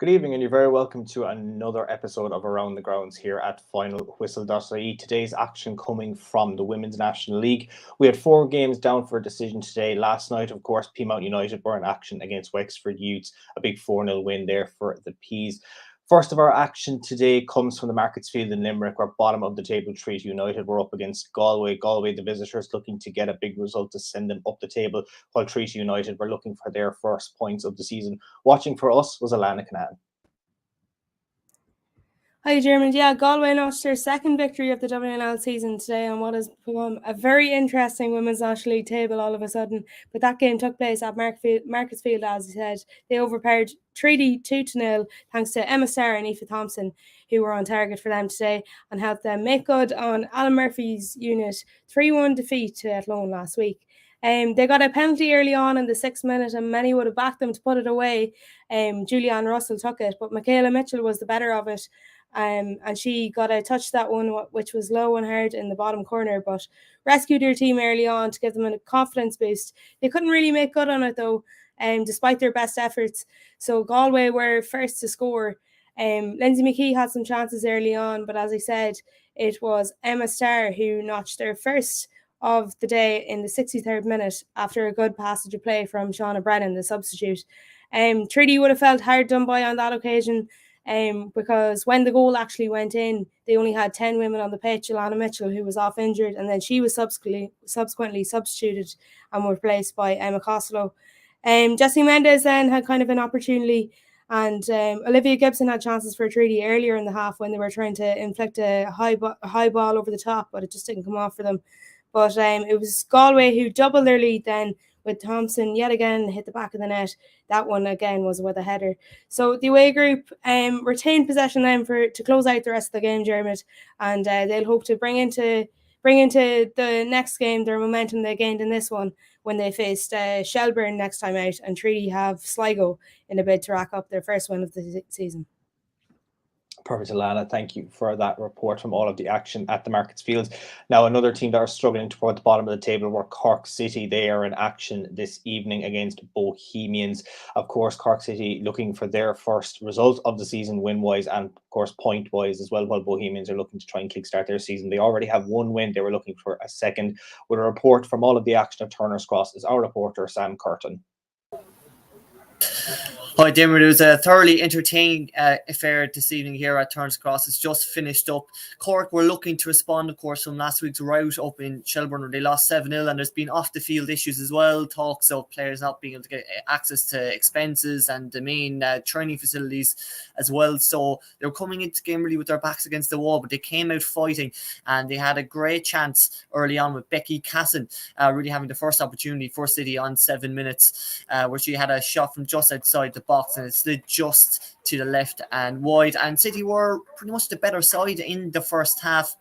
Good evening, and you're very welcome to another episode of Around the Grounds here at Finalwhistle.ie. Today's action coming from the Women's National League. We had 4 games down for a decision today. Last night, of course, Peamount United were in action against Wexford Youths, a big 4-0 win there for the Peas. First of our action today comes from the Marketsfield in Limerick, where bottom of the table Treaty United were up against Galway. Galway, the visitors, looking to get a big result to send them up the table, while Treaty United were looking for their first points of the season. Watching for us was Alana Canaan. Hi, Diarmuid. Yeah, Galway notched their second victory of the WNL season today on what has become a very interesting Women's National League table all of a sudden. But that game took place at Marketsfield, as you said. They overpowered Treaty 2-0 thanks to Emma Starr and Aoife Thompson, who were on target for them today and helped them make good on Alan Murphy's unit 3-1 defeat to Athlone last week. They got a penalty early on in the 6th minute, and many would have backed them to put it away. Julianne Russell took it, but Michaela Mitchell was the better of it. And she got a touch that one, which was low and hard in the bottom corner, but rescued her team early on to give them a confidence boost. They couldn't really make good on it though, despite their best efforts. So Galway were first to score. Lindsay McKee had some chances early on, but as I said, it was Emma Starr who notched their first of the day in the 63rd minute after a good passage of play from Shauna Brennan, the substitute. Treaty would have felt hard done by on that occasion. Because when the goal actually went in, they only had 10 women on the pitch. Alana Mitchell, who was off injured, and then she was subsequently substituted and replaced by Emma Costello. Jessie Mendes then had kind of an opportunity, and Olivia Gibson had chances for a treaty earlier in the half when they were trying to inflict a high ball over the top, but it just didn't come off for them. But it was Galway who doubled their lead then, with Thompson yet again hit the back of the net. That one again was with a header. So the away group retained possession then to close out the rest of the game, Diarmuid, and they'll hope to bring into the next game their momentum they gained in this one when they faced Shelburne next time out, and Treaty have Sligo in a bid to rack up their first win of the season. Perfect, Alana. Thank you for that report from all of the action at the Marketsfield. Now, another team that are struggling toward the bottom of the table were Cork City. They are in action this evening against Bohemians. Of course, Cork City looking for their first result of the season win-wise and, of course, point-wise as well, while Bohemians are looking to try and kickstart their season. They already have one win. They were looking for a second. With a report from all of the action at Turner's Cross is our reporter, Sam Curtin. Hi, Diarmuid. It was a thoroughly entertaining affair this evening here at Turner's Cross. It's just finished up. Cork were looking to respond, of course, from last week's rout up in Shelburne where they lost 7-0, and there's been off-the-field issues as well, talks of players not being able to get access to expenses and the main training facilities as well. So they were coming into the game really with their backs against the wall, but they came out fighting, and they had a great chance early on with Becky Casson really having the first opportunity for City on 7 minutes, where she had a shot from just outside the box and it slid just to the left and wide, and City were pretty much the better side in the first half.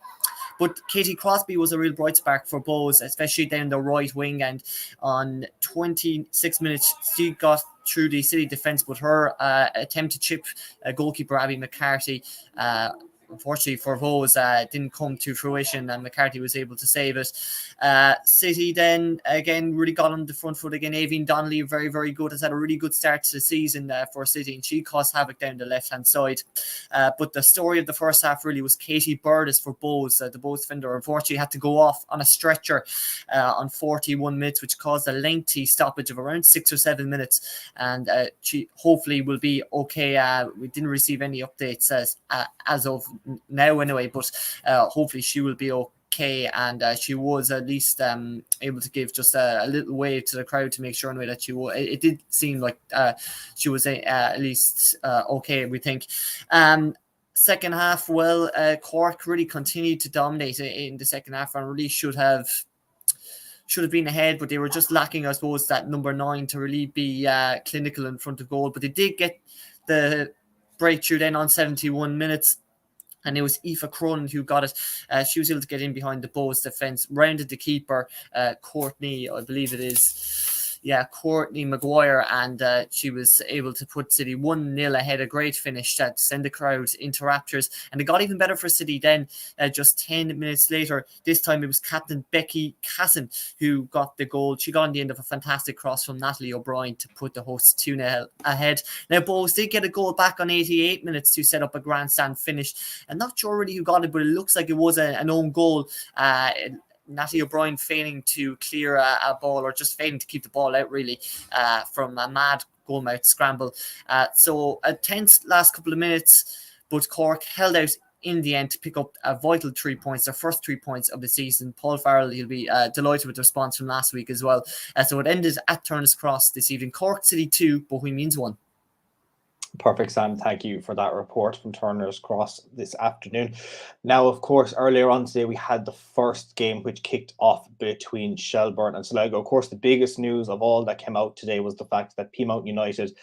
But Katie Crosby was a real bright spark for Bows, especially down the right wing, and on 26 minutes she got through the City defence, but her attempt to chip goalkeeper Abby McCarthy unfortunately for Bows didn't come to fruition, and McCarthy was able to save it. City then again really got on the front foot again. Aoibhinn Donnelly, very, very good, has had a really good start to the season for City, and she caused havoc down the left hand side. But the story of the first half really was Katie Burtis for Bows. The Bows defender unfortunately had to go off on a stretcher on 41 minutes, which caused a lengthy stoppage of around 6 or 7 minutes, and she hopefully will be okay. We didn't receive any updates as of now anyway, but hopefully she will be okay, and she was at least able to give just a little wave to the crowd to make sure anyway that it did seem like she was at least okay, we think. Second half, well, Cork really continued to dominate in the second half and really should have been ahead, but they were just lacking, I suppose, that number 9 to really be clinical in front of goal. But they did get the breakthrough then on 71 minutes, and it was Aoife Cronin who got it. She was able to get in behind the Bows defence, rounded the keeper, Courtney, I believe it is. Courtney Maguire, and she was able to put City 1-0 ahead. A great finish that sent the crowd into raptures, and it got even better for City then. Just 10 minutes later, this time it was captain Becky Casson who got the goal. She got on the end of a fantastic cross from Natalie O'Brien to put the hosts 2-0 ahead. Now, Bohs did get a goal back on 88 minutes to set up a grandstand finish. I'm not sure really who got it, but it looks like it was an own goal. Natalie O'Brien failing to clear a ball, or just failing to keep the ball out really from a mad goalmouth scramble. So a tense last couple of minutes, but Cork held out in the end to pick up a vital 3 points, their first 3 points of the season. Paul Farrell, he'll be delighted with the response from last week as well. So it ended at Turner's Cross this evening. Cork City 2, Bohemians 1. Perfect, Sam. Thank you for that report from Turner's Cross this afternoon. Now, of course, earlier on today, we had the first game which kicked off between Shelbourne and Sligo. Of course, the biggest news of all that came out today was the fact that Peamount United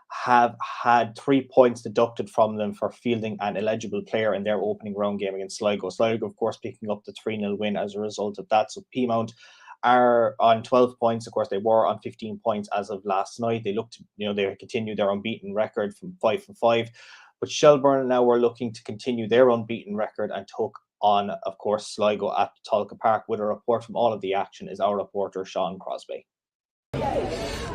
have had 3 points deducted from them for fielding an illegible player in their opening round game against Sligo. Sligo, of course, picking up the 3-0 win as a result of that. So Peamount are on 12 points. Of course, they were on 15 points as of last night. They looked, they continued their unbeaten record from 5-5. But Shelbourne now were looking to continue their unbeaten record and took on, of course, Sligo at Tolka Park. With a report from all of the action is our reporter, Sean Crosby.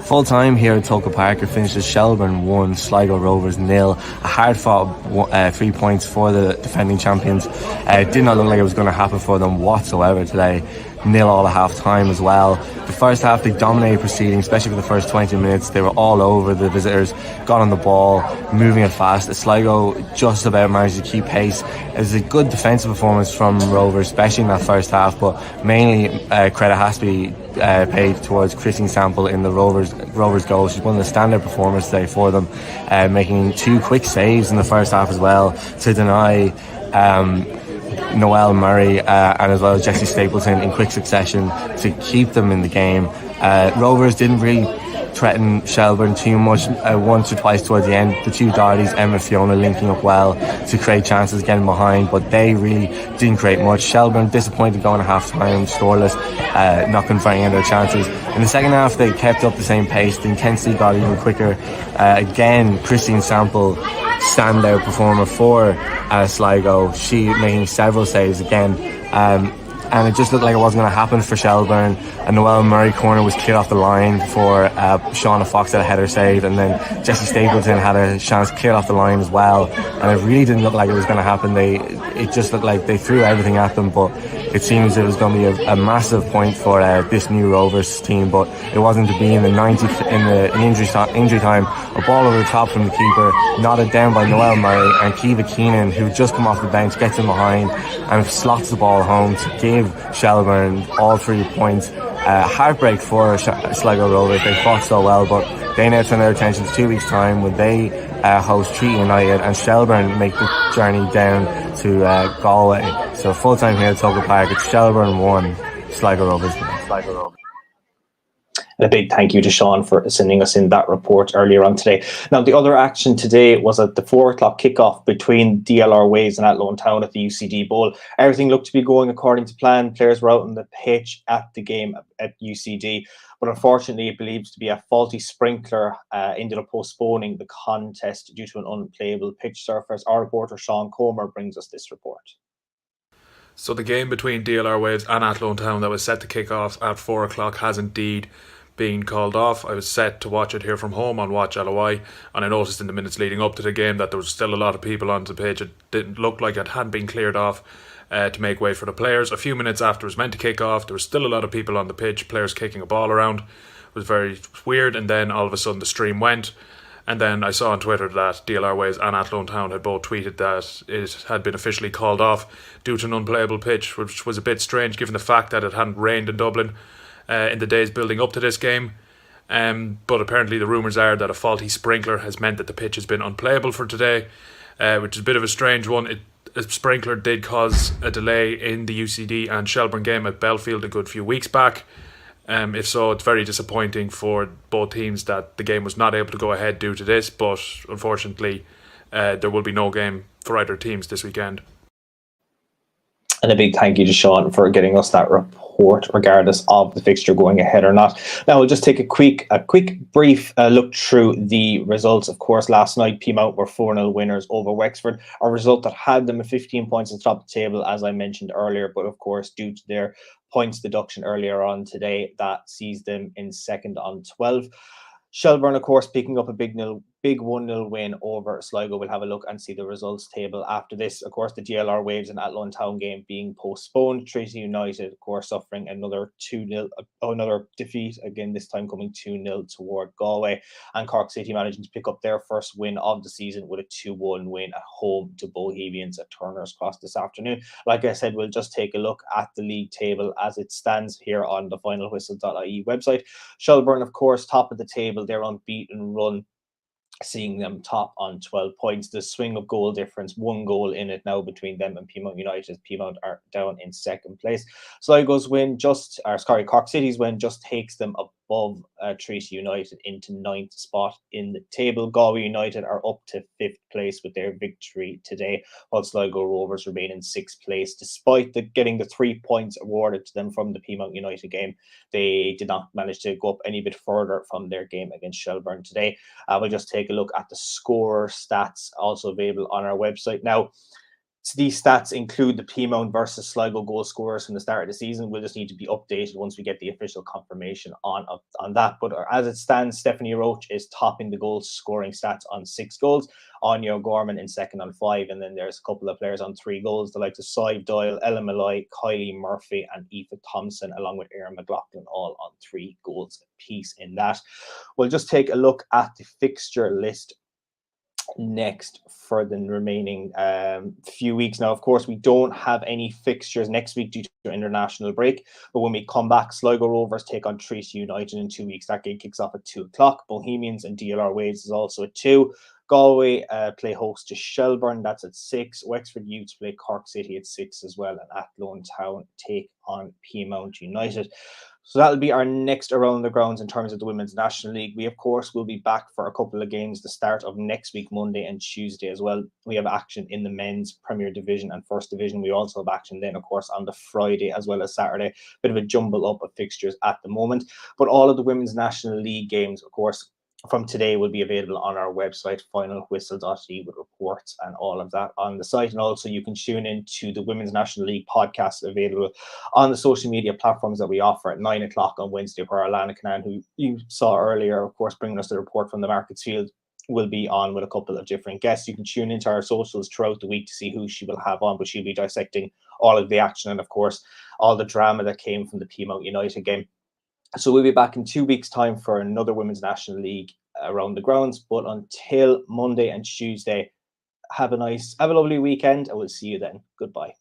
Full time here at Tolka Park, it finishes Shelbourne 1, Sligo Rovers 0. A hard fought 3 points for the defending champions. It did not look like it was going to happen for them whatsoever today. 0 all at half time as well. The first half they dominated proceedings, especially for the first 20 minutes. They were all over the visitors, got on the ball, moving it fast. Sligo just about managed to keep pace. It was a good defensive performance from Rovers, especially in that first half, but mainly credit has to be paid towards Christine Sample in the Rovers goal. She's one of the standout performers today for them, making 2 quick saves in the first half as well to deny Noelle Murray and as well as Jessie Stapleton in quick succession to keep them in the game. Rovers didn't really threaten Shelbourne too much. Once or twice towards the end, the 2 Dohertys, Emma Fiona, linking up well to create chances getting behind, but they really didn't create much. Shelbourne disappointed going at half time, scoreless, not converting any of their chances. In the second half they kept up the same pace. The intensity got even quicker. Again, Christine Sample, standout performer for Sligo. She making several saves again, and it just looked like it wasn't going to happen for Shelbourne. A Noelle Murray corner was cleared off the line for Shauna Fox at a header save, and then Jessie Stapleton had a chance cleared off the line as well, and it really didn't look like it was going to happen. It just looked like they threw everything at them, but it seems it was going to be a massive point for this new Rovers team, but it wasn't to be. In the 90th, in the injury time, a ball over the top from the keeper, nodded down by Noelle Murray, and Kiva Keenan, who just come off the bench, gets in behind and slots the ball home to give Shelbourne all 3 points. Heartbreak for Sligo Rovers. They fought so well, but they now turn their attention to 2 weeks' time when they host Treaty United, and Shelbourne make the journey down to Galway. So full time here at Tolka Park, it's Shelbourne 1, Sligo Rovers 1. And a big thank you to Sean for sending us in that report earlier on today. Now, the other action today was at the 4 o'clock kickoff between DLR Waves and Athlone Town at the UCD Bowl. Everything looked to be going according to plan. Players were out on the pitch at the game at UCD, but unfortunately it believes to be a faulty sprinkler ended up postponing the contest due to an unplayable pitch surface. Our reporter Sean Comer brings us this report. So the game between DLR Waves and Athlone Town that was set to kick off at 4 o'clock has indeed been called off. I was set to watch it here from home on Watch LOI, and I noticed in the minutes leading up to the game that there was still a lot of people on the pitch. It didn't look like it had been cleared off to make way for the players. A few minutes after it was meant to kick off, there was still a lot of people on the pitch, players kicking a ball around. It was very weird, and then all of a sudden the stream went, and then I saw on Twitter that DLR Waves and Athlone Town had both tweeted that it had been officially called off due to an unplayable pitch, which was a bit strange given the fact that it hadn't rained in Dublin in the days building up to this game. But apparently the rumours are that a faulty sprinkler has meant that the pitch has been unplayable for today, which is a bit of a strange one. A sprinkler did cause a delay in the UCD and Shelbourne game at Belfield a good few weeks back. If so, it's very disappointing for both teams that the game was not able to go ahead due to this, but unfortunately there will be no game for either teams this weekend. And a big thank you to Sean for getting us that report report, regardless of the fixture going ahead or not. Now we'll just take a quick brief look through the results. Of course, last night Peamount were 4-0 winners over Wexford, a result that had them at 15 points at the top of the table, as I mentioned earlier, but of course due to their points deduction earlier on today, that sees them in second on 12. Shelburne, of course, picking up a big 1-0 win over Sligo. We'll have a look and see the results table after this. Of course, the DLR Waves and Athlone Town game being postponed. Treaty United, of course, suffering another 2-0, another defeat, again, this time coming 2-0 toward Galway. And Cork City managing to pick up their first win of the season with a 2-1 win at home to Bohemians at Turner's Cross this afternoon. Like I said, we'll just take a look at the league table as it stands here on the Finalwhistle.ie website. Shelburne, of course, top of the table. Their unbeaten run seeing them top on 12 points. The swing of goal difference, 1 goal in it now between them and Peamount United. Peamount are down in second place. Sligo's win Cork City's win just takes them above Treaty United into 9th spot in the table. Galway United are up to 5th place with their victory today, while Sligo Rovers remain in 6th place. Despite getting the 3 points awarded to them from the Peamount United game, they did not manage to go up any bit further from their game against Shelburne today. We'll just take a look at the scorer stats also available on our website. Now, these stats include the Peamount versus Sligo goal scorers from the start of the season. We'll just need to be updated once we get the official confirmation on that. But as it stands, Stephanie Roach is topping the goal scoring stats on 6 goals. Anya Gorman in second on 5. And then there's a couple of players on 3 goals. The likes of Sive Doyle, Ella Malloy, Kylie Murphy, and Aoife Thompson, along with Erin McLaughlin, all on 3 goals apiece in that. We'll just take a look at the fixture list next for the remaining few weeks. Now, of course, we don't have any fixtures next week due to international break, but when we come back, Sligo Rovers take on Treaty United in 2 weeks. That game kicks off at 2 o'clock. Bohemians and DLR Waves is also at 2. Galway play host to Shelburne, that's at 6. Wexford Youths play Cork City at 6 as well, and Athlone Town take on Peamount United. So that'll be our next Around the Grounds in terms of the Women's National League. We, of course, will be back for a couple of games the start of next week, Monday and Tuesday as well. We have action in the men's Premier Division and First Division. We also have action then, of course, on the Friday as well as Saturday. Bit of a jumble up of fixtures at the moment. But all of the Women's National League games, of course, from today will be available on our website, finalwhistle.ie, with reports and all of that on the site. And also you can tune in to the Women's National League podcast available on the social media platforms that we offer at 9 o'clock on Wednesday, where Alana Canan, who you saw earlier, of course, bringing us the report from the Markets Field, will be on with a couple of different guests. You can tune into our socials throughout the week to see who she will have on, but she'll be dissecting all of the action and, of course, all the drama that came from the Peamount United game. So we'll be back in 2 weeks' time for another Women's National League Around the Grounds. But until Monday and Tuesday, have a lovely weekend, and we'll see you then. Goodbye.